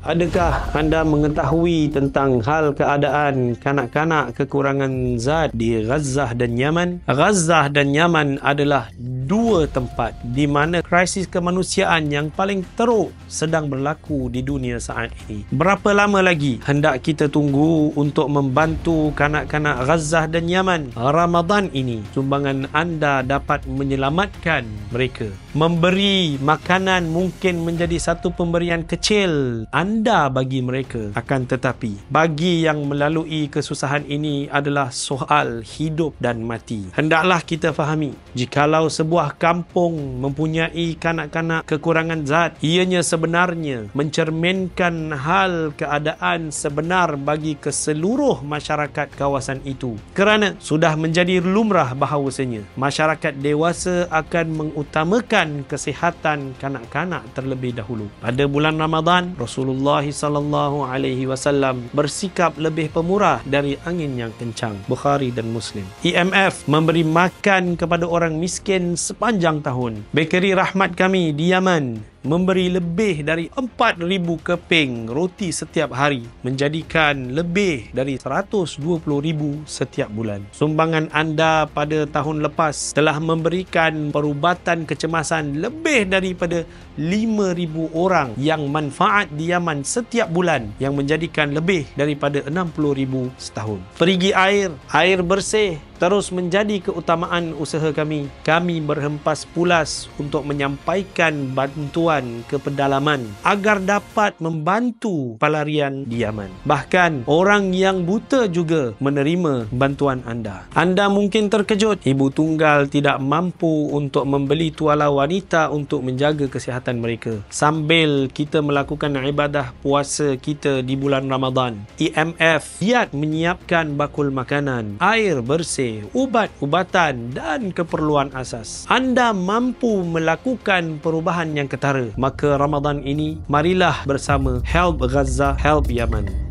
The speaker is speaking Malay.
Adakah anda mengetahui tentang hal keadaan kanak-kanak kekurangan zat di Gaza dan Yaman? Gaza dan Yaman adalah dua tempat di mana krisis kemanusiaan yang paling teruk sedang berlaku di dunia saat ini. Berapa lama lagi hendak kita tunggu untuk membantu kanak-kanak Gaza dan Yaman? Ramadan ini, sumbangan anda dapat menyelamatkan mereka. Memberi makanan mungkin menjadi satu pemberian kecil anda bagi mereka. Akan tetapi, bagi yang melalui kesusahan ini adalah soal hidup dan mati. Hendaklah kita fahami, jikalau sebuah kampung mempunyai kanak-kanak kekurangan zat, ianya sebenarnya mencerminkan hal keadaan sebenar bagi keseluruh masyarakat kawasan itu. Kerana sudah menjadi lumrah bahawasanya masyarakat dewasa akan mengutamakan kesihatan kanak-kanak terlebih dahulu. Pada bulan Ramadan, Rasulullah SAW bersikap lebih pemurah dari angin yang kencang. Bukhari dan Muslim. IMF memberi makan kepada orang miskin sepanjang tahun. Bakery Rahmat kami di Yaman memberi lebih dari 4,000 keping roti setiap hari, menjadikan lebih dari 120,000 setiap bulan. Sumbangan anda pada tahun lepas telah memberikan perubatan kecemasan lebih daripada 5,000 orang yang manfaat di Yaman setiap bulan, yang menjadikan lebih daripada 60,000 setahun. Perigi air bersih terus menjadi keutamaan usaha kami. Kami berhempas pulas untuk menyampaikan bantuan ke pedalaman agar dapat membantu pelarian di Yaman. Bahkan orang yang buta juga menerima bantuan anda. Anda mungkin terkejut, ibu tunggal tidak mampu untuk membeli tuala wanita untuk menjaga kesihatan mereka. Sambil kita melakukan ibadah puasa kita di bulan Ramadan, IMF giat menyiapkan bakul makanan, air bersih, ubat-ubatan dan keperluan asas. Anda mampu melakukan perubahan yang ketara. Maka Ramadan ini, marilah bersama Help Gaza, Help Yaman.